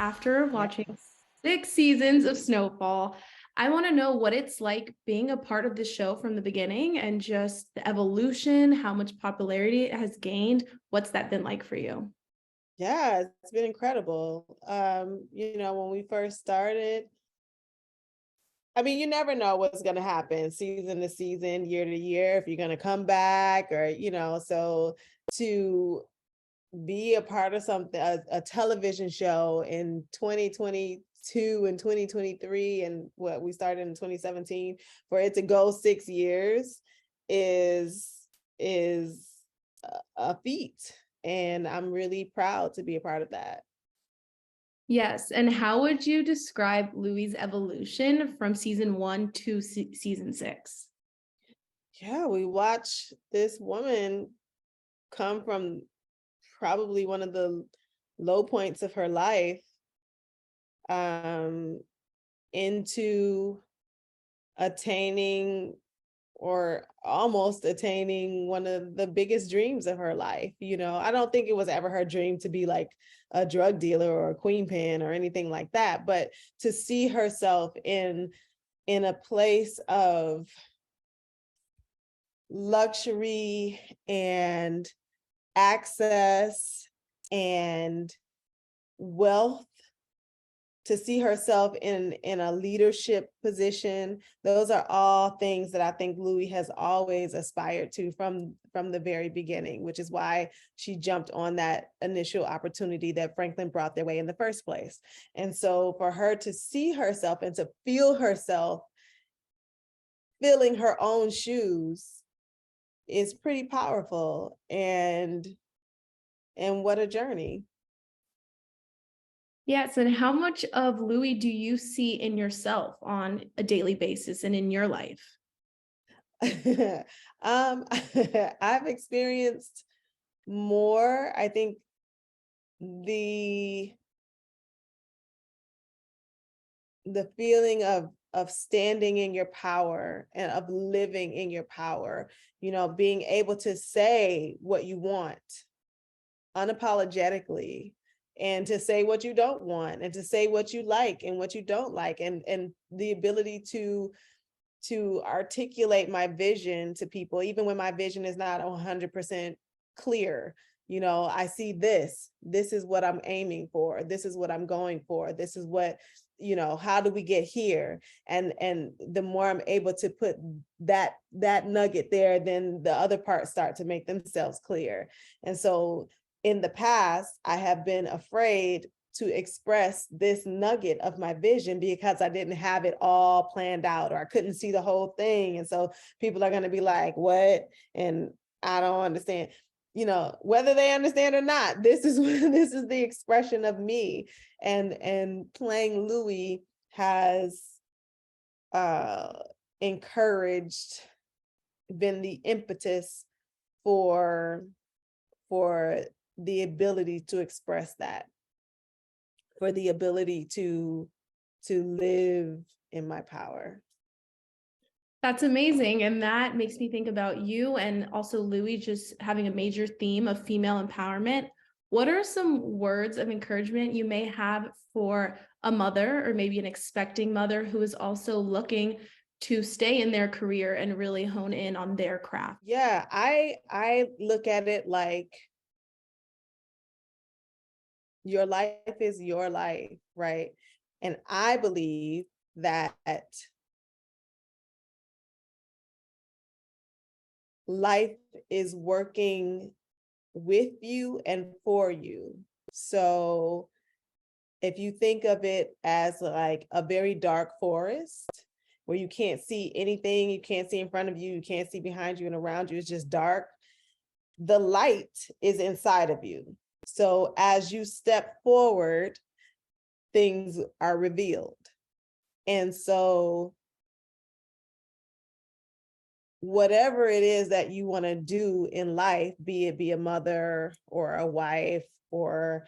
after watching 6 seasons of Snowfall, I want to know what it's like being a part of the show from the beginning and just the evolution, how much popularity it has gained. What's that been like for you? Yeah, it's been incredible. When we first started, I mean, you never know what's going to happen season to season, year to year, if you're going to come back so to be a part of something, a television show in 2022 and 2023, and what we started in 2017, for it to go 6 years is is a feat. And I'm really proud to be a part of that. Yes. And how would you describe Louie's evolution from season one to season six? Yeah, we watch this woman come from probably one of the low points of her life, um, into attaining or almost attaining one of the biggest dreams of her life. I don't think it was ever her dream to be like a drug dealer or a queen pin or anything like that, but to see herself in a place of luxury and access and wealth, to see herself in a leadership position. Those are all things that I think Louie has always aspired to from the very beginning, which is why she jumped on that initial opportunity that Franklin brought their way in the first place. And so for her to see herself and to feel herself filling her own shoes is pretty powerful. And what a journey. Yes. And how much of Louie do you see in yourself on a daily basis and in your life? I've experienced more. I think the feeling of standing in your power and of living in your power, being able to say what you want unapologetically, and to say what you don't want, and to say what you like and what you don't like, and the ability to articulate my vision to people, even when my vision is not 100% clear. I see this is what I'm aiming for, this is what I'm going for, this is what, how do we get here? And the more I'm able to put that nugget there, then the other parts start to make themselves clear. And so in the past, I have been afraid to express this nugget of my vision because I didn't have it all planned out, or I couldn't see the whole thing. And so people are going to be like, what? And I don't understand. Whether they understand or not, this is this is the expression of me. And playing Louie has encouraged, been the impetus for the ability to express that, for the ability to live in my power. That's amazing. And that makes me think about you and also Louie just having a major theme of female empowerment. What are some words of encouragement you may have for a mother or maybe an expecting mother who is also looking to stay in their career and really hone in on their craft? Yeah, I look at it like your life is your life, right? And I believe that life is working with you and for you. So if you think of it as like a very dark forest where you can't see anything, you can't see in front of you, you can't see behind you and around you, it's just dark, the light is inside of you. So as you step forward, things are revealed. And so whatever it is that you want to do in life, be it be a mother or a wife or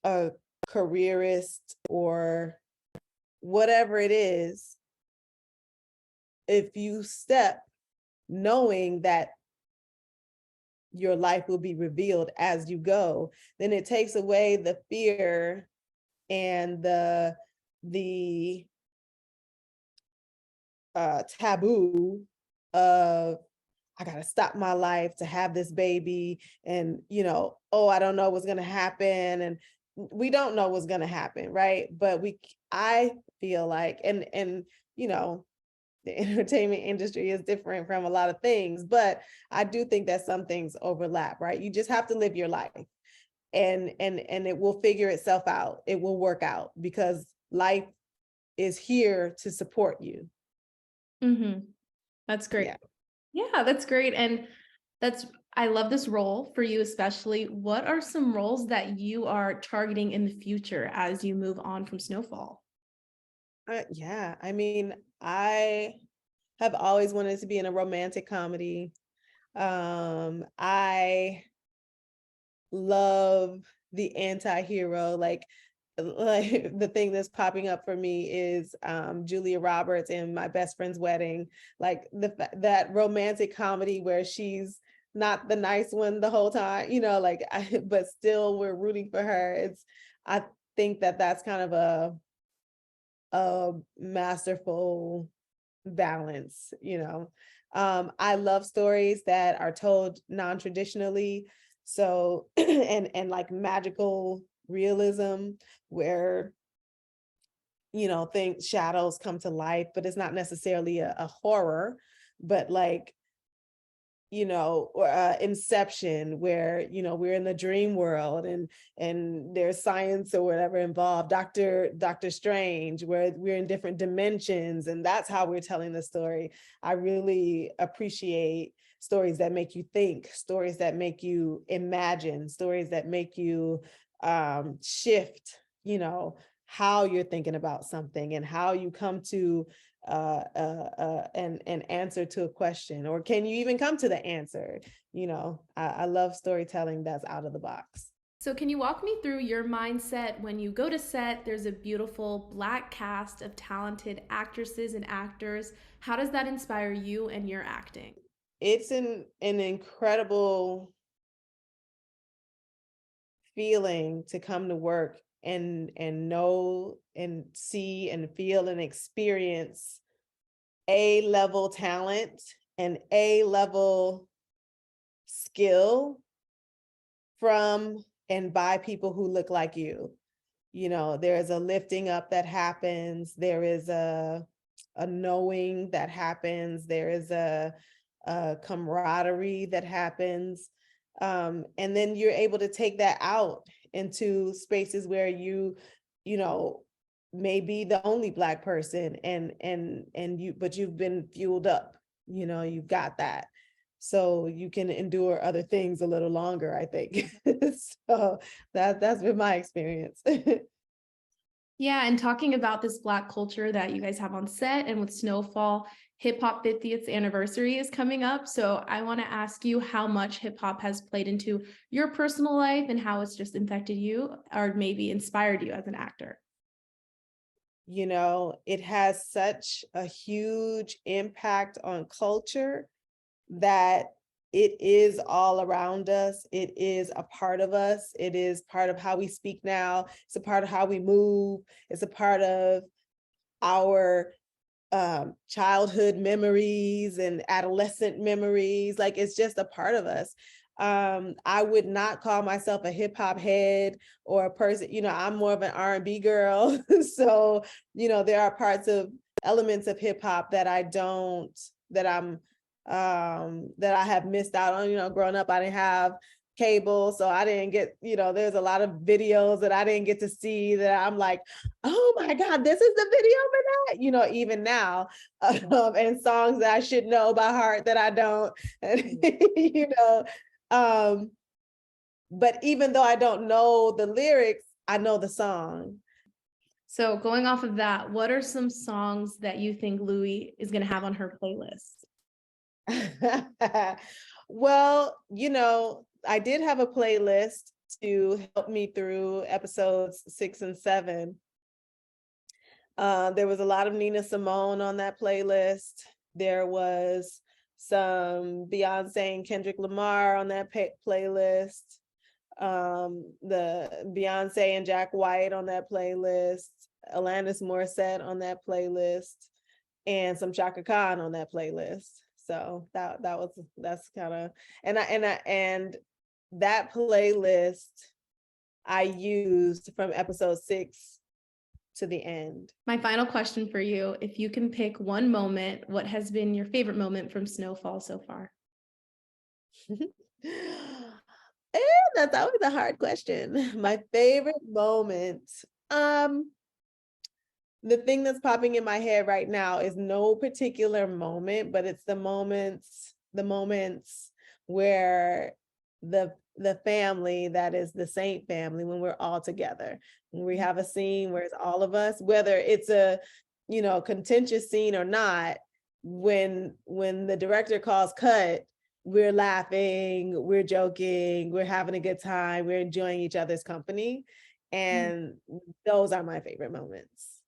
a careerist or whatever it is, if you step knowing that your life will be revealed as you go, then it takes away the fear and the taboo of I gotta stop my life to have this baby, and oh, I don't know what's gonna happen, and we don't know what's gonna happen, right? But I feel like, and you know, the entertainment industry is different from a lot of things, but I do think that some things overlap, right? You just have to live your life, and it will figure itself out. It will work out because life is here to support you. That's great. Yeah. Yeah, that's great. And I love this role for you, especially. What are some roles that you are targeting in the future as you move on from Snowfall? Yeah. I mean, I have always wanted to be in a romantic comedy. I love the anti-hero. Like the thing that's popping up for me is Julia Roberts in My Best Friend's Wedding. Like that romantic comedy where she's not the nice one the whole time, but still we're rooting for her. I think that that's kind of a masterful balance. I love stories that are told non-traditionally, so and like magical realism where things, shadows come to life, but it's not necessarily a horror, but like or Inception, where we're in the dream world, and there's science or whatever involved. Doctor Strange, where we're in different dimensions, and that's how we're telling the story. I really appreciate stories that make you think, stories that make you imagine, stories that make you shift how you're thinking about something, and how you come to an answer to a question, or can you even come to the answer? I love storytelling that's out of the box. So, can you walk me through your mindset when you go to set? There's a beautiful Black cast of talented actresses and actors. How does that inspire you and your acting? It's an incredible feeling to come to work and know and see and feel and experience A-level talent and A-level skill from and by people who look like you. There is a lifting up that happens. There is a knowing that happens. There is a camaraderie that happens. And then you're able to take that out into spaces where you may be the only Black person, but you've been fueled up. You've got that, so you can endure other things a little longer, I think. So that's been my experience. Yeah, and talking about this Black culture that you guys have on set and with Snowfall, hip hop 50th anniversary is coming up. So I want to ask you how much hip hop has played into your personal life and how it's just infected you or maybe inspired you as an actor. It has such a huge impact on culture that it is all around us. It is a part of us. It is part of how we speak now. It's a part of how we move. It's a part of our childhood memories and adolescent memories. Like, it's just a part of us. I would not call myself a hip hop head or a person, I'm more of an R&B girl. So, there are elements of hip hop that that I have missed out on. Growing up, I didn't have cable, so I didn't get, there's a lot of videos that I didn't get to see that I'm like, oh my God, this is the video for that, even now, and songs that I should know by heart that I don't, but even though I don't know the lyrics, I know the song. So going off of that, what are some songs that you think Louie is going to have on her playlist? Well, I did have a playlist to help me through episodes 6 and 7. There was a lot of Nina Simone on that playlist. There was some Beyonce and Kendrick Lamar on that playlist. the Beyonce and Jack White on that playlist, Alanis Morissette on that playlist, and some Chaka Khan on that playlist. So that's kind of, and that playlist I used from episode 6 to the end. My final question for you, if you can pick one moment, what has been your favorite moment from Snowfall so far? That's always a hard question. My favorite moment. The thing that's popping in my head right now is no particular moment, but it's the moments where the family that is the Saint family, when we're all together, when we have a scene where it's all of us, whether it's a contentious scene or not, when the director calls cut, we're laughing, we're joking, we're having a good time, we're enjoying each other's company. And those are my favorite moments.